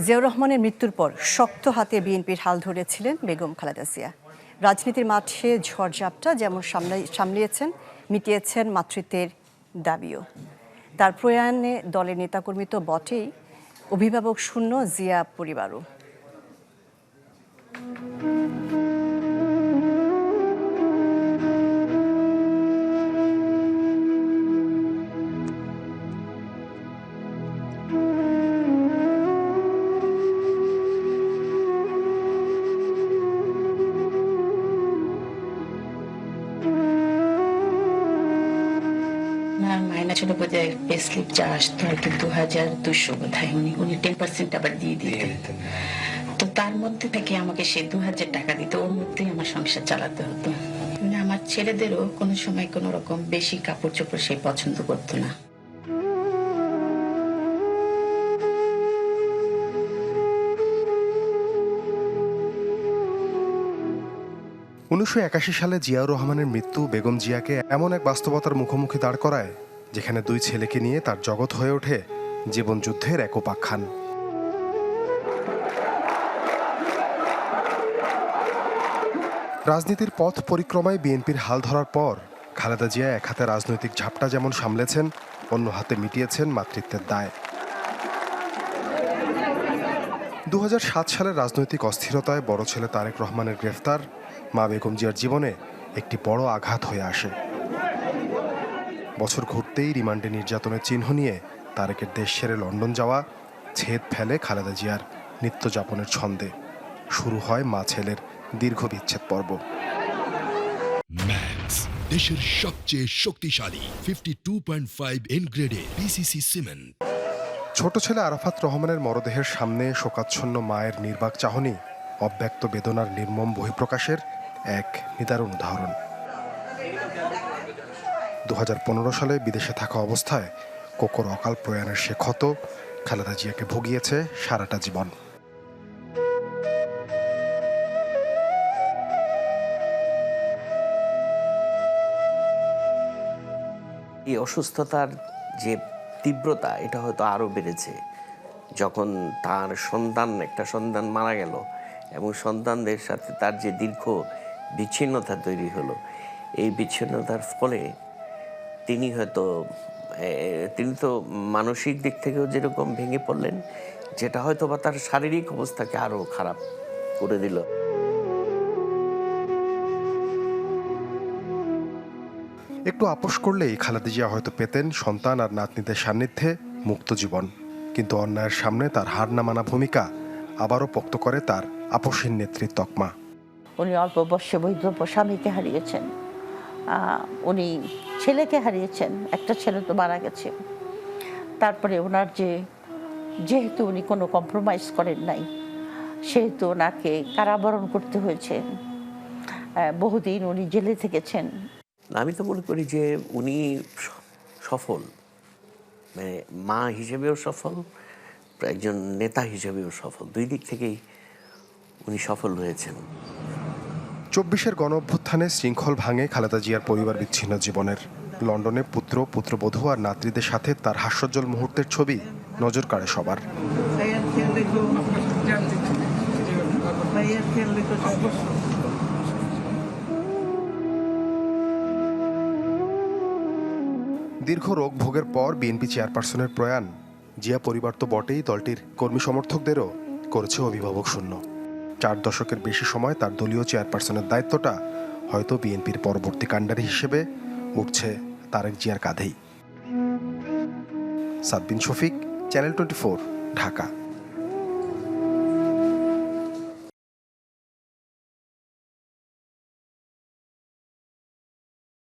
জিয়াউর রহমানের মৃত্যুর পর শক্ত হাতে বিএনপির হাল ধরেছিলেন বেগম খালেদা জিয়া। রাজনীতির মাঠে ঝড়ঝাপটা যেমন সামলিয়েছেন, মিটিয়েছেন মাতৃত্বের দাবিও। তার প্রয়াণে দলের নেতাকর্মী তো বটেই, অভিভাবক শূন্য জিয়া পরিবারও। ছিল বোধহয় পে স্লিপ যা আসতো হয়তো 2200 বোধহয় উনি 10% আবার দিয়ে দিতেন। তো তার মধ্যে থেকে আমাকে সে 2000 টাকা দিত, ওর মধ্যেই আমার সংসার চালাতে হতো। আমার ছেলেদেরও কোনো সময় কোনো রকম বেশি কাপড় চোপড় সে পছন্দ করতো না। সালে জিয়াউর রহমানের মৃত্যু বেগম জিয়াকে এমন এক বাস্তবতার মুখোমুখি দাঁড় করায় যেখানে দুই ছেলেকে নিয়ে তার জগৎ হয়ে ওঠে জীবনযুদ্ধের এক উপাখ্যান। রাজনীতির পথ পরিক্রমায় বিএনপির হাল ধরার পর খালেদা জিয়া এক হাতে রাজনৈতিক ঝাপটা যেমন সামলেছেন, অন্য হাতে মিটিয়েছেন মাতৃত্বের দায়। 2007 সালের রাজনৈতিক অস্থিরতায় বড় ছেলে তারেক রহমানের গ্রেফতার মা বেগম জিয়ার জীবনে একটি বড় আঘাত হয়ে আসে। বছর ঘুরতেই রিমান্ডে নির্যাতনের চিহ্ন নিয়ে তারেকের দেশ ছেড়ে লন্ডন যাওয়া ছেদ ফেলে খালেদা জিয়ার নিত্যযাপনের ছন্দে। শুরু হয় মা ছেলের দীর্ঘ বিচ্ছেদ পর্ব। ম্যাক্স, দেশের সবচেয়ে শক্তিশালী 52.5 এন গ্রেডে পিসিসি সিমেন্ট। ছোট ছেলে আরাফাত রহমানের মরদেহের সামনে শোকাচ্ছন্ন মায়ের নির্বাক চাহনি অব্যক্ত বেদনার নির্মম বহিঃপ্রকাশের এক নিদারুণ উদাহরণ। 2015 সালে বিদেশে থাকা অবস্থায় কোকোর অকাল প্রয়াণের সে ক্ষত খালেদা জিয়াকে ভুগিয়েছে সারাটা জীবন। এই অসুস্থতার যে তীব্রতা, এটা হয়তো আরও বেড়েছে যখন তার একটা সন্তান মারা গেল এবং সন্তানদের সাথে তার যে দীর্ঘ বিচ্ছিন্নতা তৈরি হলো। এই বিচ্ছিন্নতার ফলে তিনি তো মানসিক দিক থেকেও যেরকম ভেঙে পড়লেন, যেটা হয়তো বা তার শারীরিক অবস্থাকে আরও খারাপ করে দিল। একটু আপোষ করলেই খালেদা জিয়া হয়তো পেতেন সন্তান আর নাতনিদের সান্নিধ্যে মুক্ত জীবন, কিন্তু অন্যায়ের সামনে তার হার না মানা ভূমিকা আবারও পোক্ত করে তার আপোষহীন নেত্রীর তকমা। উনি অল্প বয়সে বৈধব্য স্বামীকে হারিয়েছেন, উনি ছেলেকে হারিয়েছেন, একটা ছেলে তো মারা গেছে। তারপরে ওনার যেহেতু উনি কোনো কম্প্রোমাইজ করেন নাই, সেহেতু ওনাকে কারাবরণ করতে হয়েছে, বহুদিন উনি জেলে থেকেছেন। আমি তো মনে করি যে উনি সফল, মানে মা হিসেবেও সফল, একজন নেতা হিসেবেও সফল, দুই দিক থেকেই উনি সফল হয়েছেন। 24-এর গণঅভ্যুত্থানে শৃঙ্খল ভাঙে খালেদা জিয়ার পরিবার বিচ্ছিন্ন জীবনের। লন্ডনে পুত্র, পুত্রবধূ আর নাতৃদের সাথে তার হাস্যোজ্জ্বল মুহূর্তের ছবি নজর কাড়ে সবার। দীর্ঘ রোগ ভোগের পর বিএনপি চেয়ারপারসনের প্রয়াণ জিয়া পরিবার তো বটেই, দলটির কর্মী সমর্থকদেরও করেছে অভিভাবক শূন্য। 4 দশকের বেশি সময় তার দলীয় চেয়ারপারসনের দায়িত্বটা হয়তো বিএনপির পরবর্তী কাণ্ডারি হিসেবে উঠছে তারেক জিয়ার কাঁধেই। সাব্বিন শফিক, চ্যানেল 24, ঢাকা।